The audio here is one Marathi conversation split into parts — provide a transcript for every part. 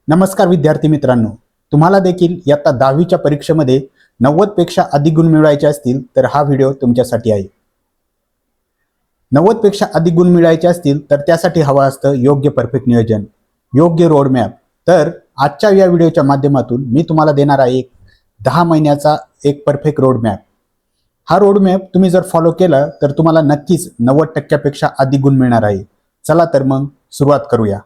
नमस्कार विद्यार्थी मित्रांनो, तुम्हाला देखील इयत्ता 10वीच्या परीक्षेमध्ये 90 पेक्षा अधिक गुण मिळवायचे असतील तर हा व्हिडिओ तुमच्यासाठी आहे. 90 पेक्षा अधिक गुण मिळवायचे असतील तर त्यासाठी हवं असतं योग्य परफेक्ट नियोजन, योग्य रोड मॅप. तर आजच्या या व्हिडिओच्या माध्यमातून मी तुम्हाला देणार आहे 10 महिन्याचा एक परफेक्ट रोड मॅप. हा रोड मॅप तुम्ही जर फॉलो केला तर तुम्हाला नक्कीच 90% पेक्षा अधिक गुण मिळणार आहे. चला तर मग सुरुवात करूया.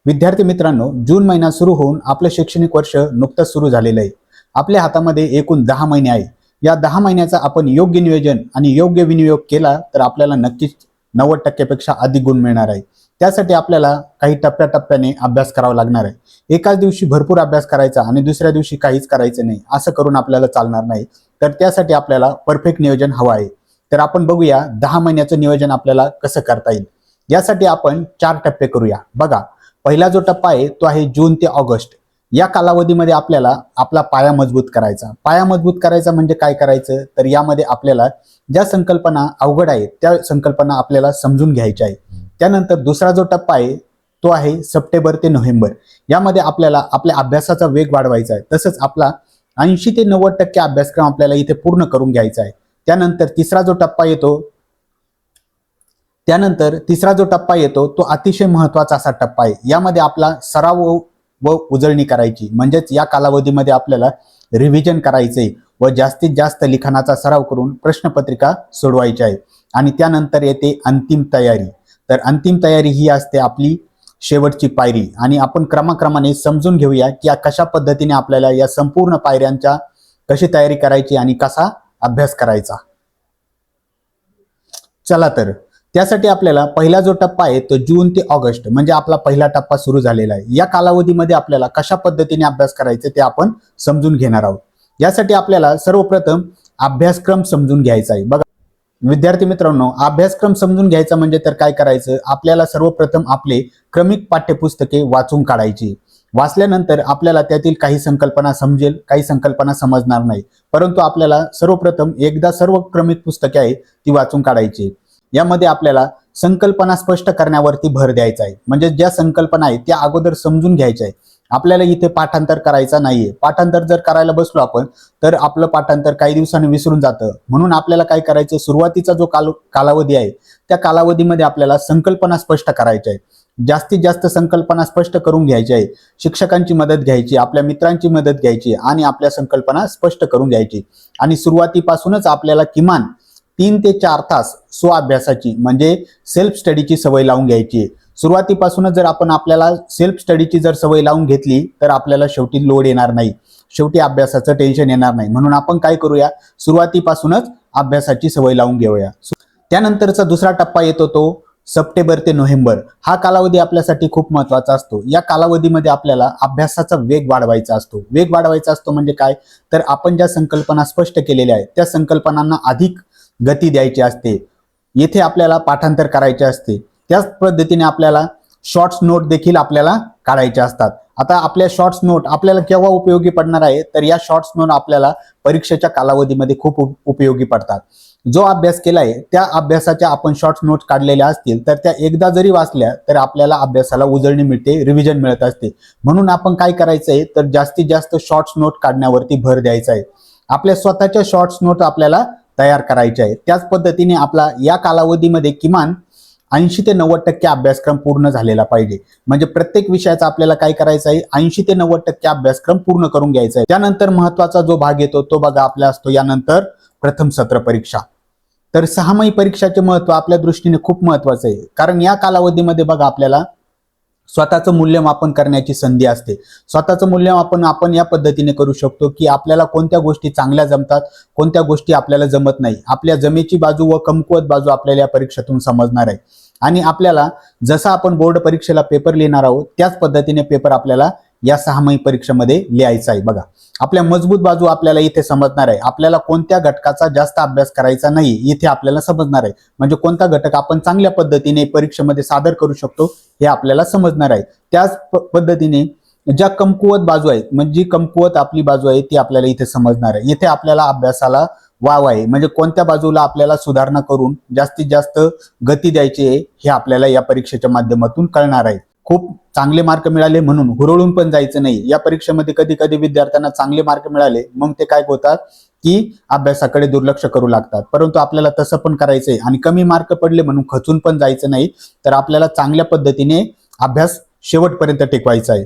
विद्यार्थी मित्रांनो, जून महिना सुरू होऊन आपलं शैक्षणिक वर्ष नुकतंच सुरू झालेलं आहे. आपल्या हातामध्ये एकूण 10 महिने आहे. या 10 महिन्याचा आपण योग्य नियोजन आणि योग्य विनियोग केला तर आपल्याला नक्कीच 90% पेक्षा अधिक गुण मिळणार आहे. त्यासाठी आपल्याला काही टप्प्याटप्प्याने अभ्यास करावा लागणार आहे. एकाच दिवशी भरपूर अभ्यास करायचा आणि दुसऱ्या दिवशी काहीच करायचं नाही, असं करून आपल्याला चालणार नाही. तर त्यासाठी आपल्याला परफेक्ट नियोजन हवं आहे. तर आपण बघूया 10 महिन्याचं नियोजन आपल्याला कसं करता येईल. यासाठी आपण 4 टप्पे करूया. बघा, पहिला जो टप्पा आहे तो आहे जून ते ऑगस्ट. या कालावधीमध्ये आपल्याला आपला पाया मजबूत करायचा. पाया मजबूत करायचा म्हणजे काय करायचं, तर यामध्ये आपल्याला ज्या संकल्पना अवघड आहेत त्या संकल्पना आपल्याला समजून घ्यायच्या आहे. त्यानंतर दुसरा जो टप्पा आहे तो आहे सप्टेंबर ते नोव्हेंबर. यामध्ये आपल्याला आपल्या अभ्यासाचा वेग वाढवायचा आहे. तसंच आपला 80 ते 90% अभ्यासक्रम आपल्याला इथे पूर्ण करून घ्यायचा आहे. त्यानंतर तिसरा जो टप्पा येतो तो अतिशय महत्त्वाचा असा टप्पा आहे. यामध्ये आपला सराव व उजळणी करायची, म्हणजेच या कालावधीमध्ये आपल्याला रिव्हिजन करायचे व जास्तीत जास्त लिखाणाचा सराव करून प्रश्नपत्रिका सोडवायची आहे. आणि त्यानंतर येते अंतिम तयारी. तर अंतिम तयारी ही असते आपली शेवटची पायरी. आणि आपण क्रमाक्रमाने समजून घेऊया की कशा पद्धतीने आपल्याला या संपूर्ण पायऱ्यांच्या कशी तयारी करायची आणि कसा अभ्यास करायचा. चला तर त्यासाठी आपल्याला पहिला जो टप्पा आहे तो जून ते ऑगस्ट म्हणजे आपला पहिला टप्पा सुरू झालेला आहे. या कालावधीमध्ये आपल्याला कशा पद्धतीने अभ्यास करायचे ते आपण समजून घेणार आहोत. यासाठी आपल्याला सर्वप्रथम अभ्यासक्रम समजून घ्यायचा आहे. बघा विद्यार्थी मित्रांनो, अभ्यासक्रम समजून घ्यायचा म्हणजे तर काय करायचं, आपल्याला सर्वप्रथम आपले क्रमिक पाठ्यपुस्तके वाचून काढायची. वाचल्यानंतर आपल्याला त्यातील काही संकल्पना समजेल, काही संकल्पना समजणार नाही, परंतु आपल्याला सर्वप्रथम एकदा सर्व क्रमिक पुस्तके आहेत ती वाचून काढायची. यामध्ये आपल्याला संकल्पना स्पष्ट करण्यावरती भर द्यायचा आहे. म्हणजे ज्या संकल्पना आहेत त्या अगोदर समजून घ्यायच्या आहे. आपल्याला इथे पाठांतर करायचा नाहीये. पाठांतर जर करायला बसलो आपण तर आपलं पाठांतर काही दिवसांनी विसरून जातं. म्हणून आपल्याला काय करायचं, सुरुवातीचा जो कालावधी आहे त्या कालावधीमध्ये आपल्याला संकल्पना स्पष्ट करायच्या आहे. जास्तीत जास्त संकल्पना स्पष्ट करून घ्यायची आहे. शिक्षकांची मदत घ्यायची, आपल्या मित्रांची मदत घ्यायची आणि आपल्या संकल्पना स्पष्ट करून घ्यायची. आणि सुरुवातीपासूनच आपल्याला किमान 3 ते 4 तास स्वअभ्यासाची म्हणजे सेल्फ स्टडीची सवय लावून घ्यायची. सुरुवातीपासूनच जर आपण आपल्याला सेल्फ स्टडीची जर सवय लावून घेतली तर आपल्याला शेवटी लोड येणार नाही, शेवटी अभ्यासाचं टेन्शन येणार नाही. म्हणून आपण काय करूया, सुरुवातीपासूनच अभ्यासाची सवय लावून घेऊया. त्यानंतरचा दुसरा टप्पा येतो तो सप्टेंबर ते नोव्हेंबर. हा कालावधी आपल्यासाठी खूप महत्त्वाचा असतो. या कालावधीमध्ये आपल्याला अभ्यासाचा वेग वाढवायचा असतो. वेग वाढवायचा असतो म्हणजे काय, तर आपण ज्या संकल्पना स्पष्ट केलेल्या आहेत त्या संकल्पनांना अधिक गती द्यायची असते. येथे आपल्याला पाठांतर करायचे असते. त्याच पद्धतीने आपल्याला शॉर्ट्स नोट देखील आपल्याला काढायचे असतात. आता आपल्या शॉर्ट्स नोट आपल्याला केव्हा उपयोगी पडणार आहे, तर या शॉर्ट्स नोट आपल्याला परीक्षेच्या कालावधीमध्ये खूप उपयोगी पडतात. जो अभ्यास केलाय त्या अभ्यासाच्या आपण शॉर्ट्स नोट काढलेल्या असतील तर त्या एकदा जरी वाचल्या तर आपल्याला अभ्यासाला उजळणी मिळते, रिव्हिजन मिळत असते. म्हणून आपण काय करायचंय, तर जास्तीत जास्त शॉर्ट्स नोट काढण्यावरती भर द्यायचा आहे. आपल्या स्वतःच्या शॉर्ट्स नोट आपल्याला तयार करायचे आहे. त्याच पद्धतीने आपला या कालावधीमध्ये किमान 80 ते 90% अभ्यासक्रम पूर्ण झालेला पाहिजे. म्हणजे प्रत्येक विषयाचा आपल्याला काय करायचं आहे, 80 ते 90% अभ्यासक्रम पूर्ण करून घ्यायचा आहे. त्यानंतर महत्वाचा जो भाग येतो तो बघा आपला असतो यानंतर प्रथम सत्र परीक्षा. तर 6माही परीक्षाचे महत्व आपल्या दृष्टीने खूप महत्वाचं आहे. कारण या कालावधीमध्ये बघा आपल्याला स्वतःचं मूल्यमापन करण्याची संधी असते. स्वतःचं मूल्यमापन आपण या पद्धतीने करू शकतो की आपल्याला कोणत्या गोष्टी चांगल्या जमतात, कोणत्या गोष्टी आपल्याला जमत नाही. आपल्या जमेची बाजू व कमकुवत बाजू आपल्याला या परीक्षेतून समजणार आहे. आणि आपल्याला जसं आपण बोर्ड परीक्षेला पेपर लिहिणार आहोत त्याच पद्धतीने पेपर आपल्याला या 6माही परीक्षेमध्ये लिहायचा आहे. बघा आपल्या मजबूत बाजू आपल्याला इथे समजणार आहे. आपल्याला कोणत्या घटकाचा जास्त अभ्यास करायचा नाही इथे आपल्याला समजणार आहे. म्हणजे कोणता घटक आपण चांगल्या पद्धतीने परीक्षेमध्ये सादर करू शकतो हे आपल्याला समजणार आहे. त्याच पद्धतीने ज्या कमकुवत बाजू आहेत, म्हणजे कमकुवत आपली बाजू आहे ती आपल्याला इथे समजणार आहे. इथे आपल्याला अभ्यासाला वाव आहे, म्हणजे कोणत्या बाजूला आपल्याला सुधारणा करून जास्तीत जास्त गती द्यायची आहे हे आपल्याला या परीक्षेच्या माध्यमातून कळणार आहे. खूप चांगले मार्क मिळाले म्हणून हुरळून पण जायचं नाही. या परीक्षेमध्ये कधी कधी विद्यार्थ्यांना चांगले मार्क मिळाले मग ते काय होतात की अभ्यासाकडे दुर्लक्ष करू लागतात. परंतु आपल्याला तसं पण करायचंय आणि कमी मार्क पडले म्हणून खचून पण जायचं नाही. तर आपल्याला चांगल्या पद्धतीने अभ्यास शेवटपर्यंत टिकवायचा आहे.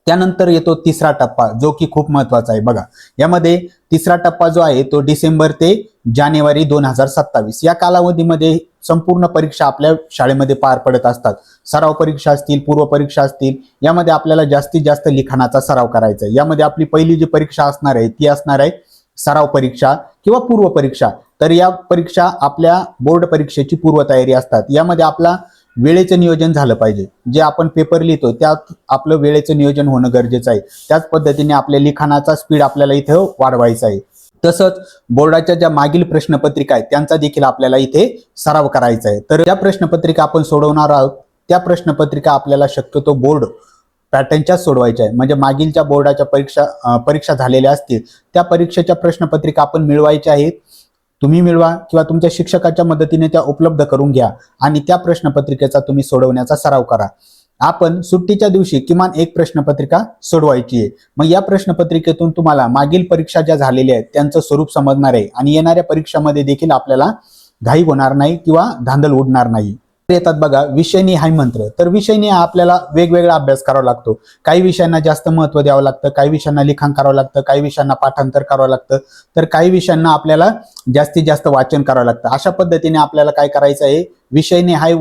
त्यानंतर येतो तिसरा टप्पा जो की खूप महत्वाचा आहे. बघा, यामध्ये तिसरा टप्पा जो आहे तो डिसेंबर ते जानेवारी 2027 या कालावधीमध्ये संपूर्ण परीक्षा आपल्या शाळेमध्ये पार पडत असतात. सराव परीक्षा असतील, पूर्व परीक्षा असतील, यामध्ये आपल्याला जास्तीत जास्त लिखाणाचा सराव करायचा आहे. यामध्ये आपली पहिली जी परीक्षा असणार आहे ती असणार आहे सराव परीक्षा किंवा पूर्व परीक्षा. तर या परीक्षा आपल्या बोर्ड परीक्षेची पूर्वतयारी असतात. यामध्ये आपला वेळेचं नियोजन झालं पाहिजे. जे आपण पेपर लिहितो त्यात आपलं वेळेचं नियोजन होणं गरजेचं आहे. त्याच पद्धतीने आपल्या लिखाणाचा स्पीड आपल्याला इथे वाढवायचा आहे. तसंच बोर्डाच्या ज्या मागील प्रश्नपत्रिका आहेत त्यांचा देखील आपल्याला इथे सराव करायचा आहे. तर ज्या प्रश्नपत्रिका आपण सोडवणार आहोत त्या प्रश्नपत्रिका आपल्याला शक्यतो बोर्ड पॅटर्नच्याच सोडवायच्या आहे. म्हणजे मागील बोर्डाच्या परीक्षा झालेल्या असतील त्या परीक्षेच्या प्रश्नपत्रिका आपण मिळवायच्या आहेत. तुम्ही मिळवा किंवा तुमच्या शिक्षकाच्या मदतीने त्या उपलब्ध करून घ्या आणि त्या प्रश्नपत्रिकेचा तुम्ही सोडवण्याचा सराव करा. आपण सुट्टीच्या दिवशी किमान एक प्रश्नपत्रिका सोडवायची आहे. मग या प्रश्नपत्रिकेतून तुम्हाला मागील परीक्षा ज्या झालेल्या आहेत त्यांचं स्वरूप समजणार आहे आणि येणाऱ्या परीक्षामध्ये देखील आपल्याला घाई होणार नाही किंवा धांदल उडणार नाही. येतात बघा विषयनिहाय मंत्र. तर विषयनिहाय आपल्याला वेगवेगळा अभ्यास करावा लागतो. काही विषयांना जास्त महत्त्व द्यावं लागतं, काही विषयांना लिखाण करावं लागतं, काही विषयांना पाठांतर करावं लागतं, तर काही विषयांना आपल्याला जास्तीत जास्त वाचन करावं लागतं. अशा पद्धतीने आपल्याला काय करायचं आहे, विषयनिहाय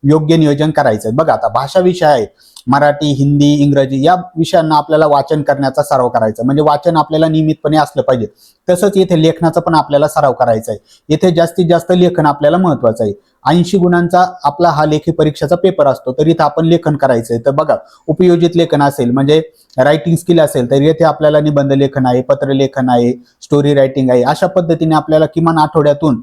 योग्य नियोजन करायचं आहे. बघा, आता भाषा विषय आहे, मराठी, हिंदी, इंग्रजी या विषयांना आपल्याला वाचन करण्याचा सराव करायचा. म्हणजे वाचन आपल्याला नियमितपणे असलं पाहिजे. तसंच इथे लेखनाचा पण आपल्याला सराव करायचा आहे. इथे जास्तीत जास्त लेखन आपल्याला महत्वाचं आहे. 80 गुणांचा आपला हा लेखी परीक्षेचा पेपर असतो, तर इथं आपण लेखन करायचंय. तर बघा, उपयोजित लेखन असेल म्हणजे रायटिंग स्किल असेल तर येथे आपल्याला निबंध लेखन आहे, पत्र लेखन आहे, स्टोरी रायटिंग आहे. अशा पद्धतीने आपल्याला किमान आठवड्यातून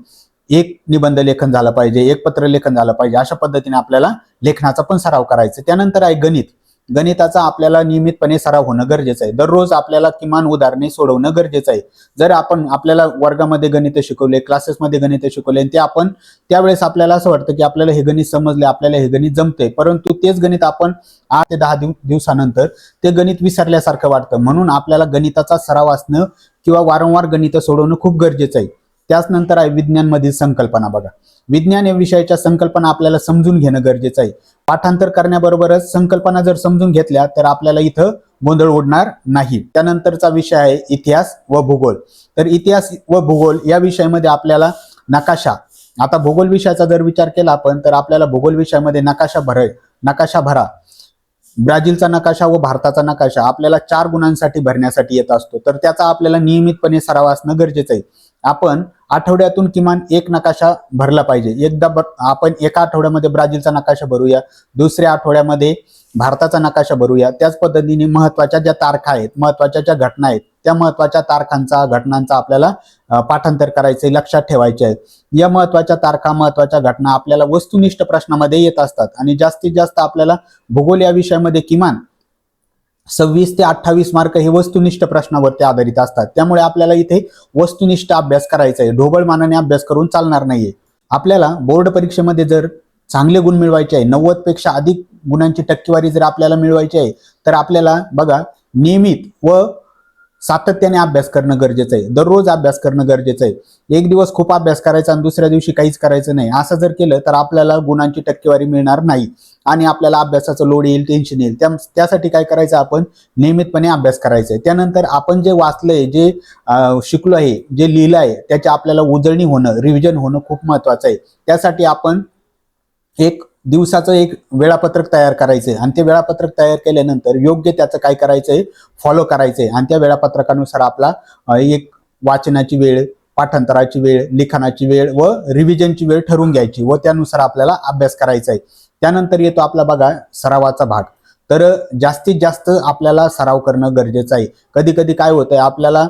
एक निबंध लेखन झालं पाहिजे, एक पत्र लेखन झालं पाहिजे. अशा पद्धतीने आपल्याला लेखनाचा पण सराव करायचा. त्यानंतर आहे गणित. गणिताचा आपल्याला नियमितपणे सराव होणं गरजेचं आहे. दररोज आपल्याला किमान उदाहरणे सोडवणं गरजेचं आहे. जर आपल्याला वर्गामध्ये गणित शिकवले, क्लासेसमध्ये गणित शिकवले, ते आपण त्यावेळेस आपल्याला असं वाटतं की आपल्याला हे गणित समजले, आपल्याला हे गणित जमते, परंतु तेच गणित आपण 8 ते 10 दिवसानंतर ते गणित विसरल्यासारखं वाटतं. म्हणून आपल्याला गणिताचा सराव असणं किंवा वारंवार गणित सोडवणं खूप गरजेचं आहे. त्याच नंतर आहे विज्ञान मधील संकल्पना. बघा, विज्ञान या विषयाच्या संकल्पना आपल्याला समजून घेणं गरजेचं आहे. पाठांतर करण्याबरोबरच संकल्पना जर समजून घेतल्या तर आपल्याला इथं गोंधळ उडणार नाही. त्यानंतरचा विषय आहे इतिहास व भूगोल. तर इतिहास व भूगोल या विषयामध्ये आपल्याला नकाशा, आता भूगोल विषयाचा जर विचार केला आपण तर आपल्याला भूगोल विषयामध्ये नकाशा भरा. ब्राझीलचा नकाशा व भारताचा नकाशा आपल्याला 4 गुणांसाठी भरण्यासाठी येत असतो. तर त्याचा आपल्याला नियमितपणे सराव असणं गरजेचं आहे. आपण आठवड्यातून किमान एक नकाशा भरला पाहिजे. आपण एका आठवड्यामध्ये ब्राझीलचा नकाशा भरूया, दुसऱ्या आठवड्यामध्ये भारताचा नकाशा भरूया. त्याच पद्धतीने महत्वाच्या ज्या तारखा आहेत, महत्वाच्या ज्या घटना आहेत, त्या महत्वाच्या तारखांचा, घटनांचा आपल्याला पाठांतर करायचे, लक्षात ठेवायचे आहेत. या महत्वाच्या तारखा, महत्वाच्या घटना आपल्याला वस्तुनिष्ठ प्रश्नामध्ये येत असतात आणि जास्तीत जास्त आपल्याला भूगोल या विषयामध्ये किमान 26 ते 28 मार्क हे वस्तुनिष्ठ प्रश्नावरती आधारित असतात. त्यामुळे आपल्याला इथे वस्तुनिष्ठ अभ्यास करायचा आहे. ढोबळ मानाने अभ्यास करून चालणार नाहीये. आपल्याला बोर्ड परीक्षेमध्ये जर चांगले गुण मिळवायचे आहे, 90 पेक्षा अधिक गुणांची टक्केवारी जर आपल्याला मिळवायची आहे, तर आपल्याला बघा नियमित व सातत्याने अभ्यास करणं गरजेचं आहे. दररोज अभ्यास करणं गरजेचं आहे. एक दिवस खूप अभ्यास करायचा आणि दुसऱ्या दिवशी काहीच करायचं नाही, असं जर केलं तर आपल्याला गुणांची टक्केवारी मिळणार नाही आणि आपल्याला अभ्यासाचं लोड येईल, टेन्शन येईल. त्यासाठी काय करायचं, आपण नियमितपणे अभ्यास करायचा आहे. त्यानंतर आपण जे वाचलंय, जे शिकलो आहे, जे लिहिलं आहे, त्याची आपल्याला उजळणी होणं, रिव्हिजन होणं खूप महत्वाचं आहे. त्यासाठी आपण एक दिवसाचं एक वेळापत्रक तयार करायचंय आणि ते वेळापत्रक तयार केल्यानंतर योग्य त्याचं काय करायचंय, फॉलो करायचंय आणि त्या वेळापत्रकानुसार आपला एक वाचनाची वेळ, पाठांतराची वेळ, लिखाणाची वेळ व रिव्हिजनची वेळ ठरवून घ्यायची व त्यानुसार आपल्याला अभ्यास करायचा आहे. त्यानंतर येतो आपला बघा सरावाचा भाग. तर जास्तीत जास्त आपल्याला सराव करणं गरजेचं आहे. कधी कधी काय होतंय, आपल्याला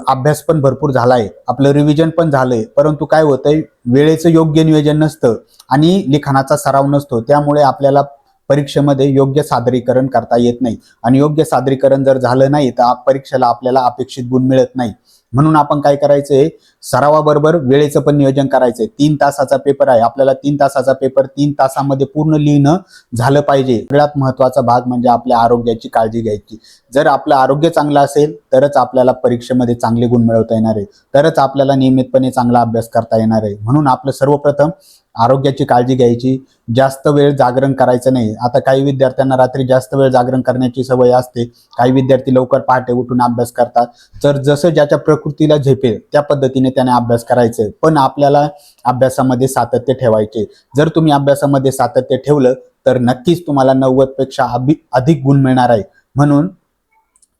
अभ्यास पण भरपूर झालाय, आपलं रिव्हिजन पण झालंय, परंतु काय होतंय, वेळेचं योग्य नियोजन नसतं आणि लिखाणाचा सराव नसतो. त्यामुळे आपल्याला परीक्षेमध्ये योग्य सादरीकरण करता येत नाही आणि योग्य सादरीकरण जर झालं नाही तर परीक्षेला आपल्याला अपेक्षित गुण मिळत नाही. म्हणून आपण काय करायचंय, सरावाबरोबर वेळेचं पण नियोजन करायचंय. 3 तासाचा पेपर आहे, आपल्याला 3 तासाचा पेपर 3 तासामध्ये पूर्ण लिहिणं झालं पाहिजे. सगळ्यात महत्वाचा भाग म्हणजे आपल्या आरोग्याची काळजी घ्यायची. जर आपलं आरोग्य चांगलं असेल तरच आपल्याला परीक्षेमध्ये चांगले गुण मिळवता येणार आहे, तरच आपल्याला नियमितपणे चांगला अभ्यास करता येणार आहे. म्हणून आपलं सर्वप्रथम आरोग्याची काळजी घ्यायची. जास्त वेळ जागरण करायचं नाही. आता काही विद्यार्थ्यांना रात्री जास्त वेळ जागरण करण्याची सवय असते, काही विद्यार्थी लवकर पहाटे उठून अभ्यास करतात. तर जसं ज्याच्या प्रकृतीला झेपेल त्या पद्धतीने त्याने अभ्यास करायचे, पण आपल्याला अभ्यासामध्ये सातत्य ठेवायचे. जर तुम्ही अभ्यासामध्ये सातत्य ठेवलं तर नक्कीच तुम्हाला 90 पेक्षा अधिक गुण मिळणार आहे. म्हणून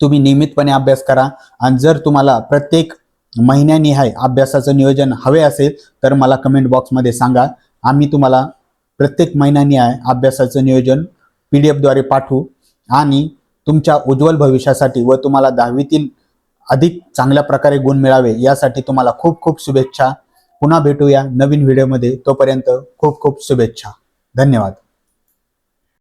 तुम्ही नियमितपणे अभ्यास करा. आणि जर तुम्हाला प्रत्येक महिन्यानिहाय अभ्यासाचं नियोजन हवे असेल तर मला कमेंट बॉक्समध्ये सांगा. आम्ही तुम्हाला प्रत्येक महिन्यानिहाय अभ्यासाचं नियोजन PDF द्वारे पाठवू. आणि तुमच्या उज्ज्वल भविष्यासाठी व तुम्हाला 10वीतील अधिक चांगल्या प्रकारे गुण मिळावे यासाठी तुम्हाला खूप खूप शुभेच्छा. पुन्हा भेटूया नवीन व्हिडिओमध्ये. तोपर्यंत खूप खूप शुभेच्छा. धन्यवाद.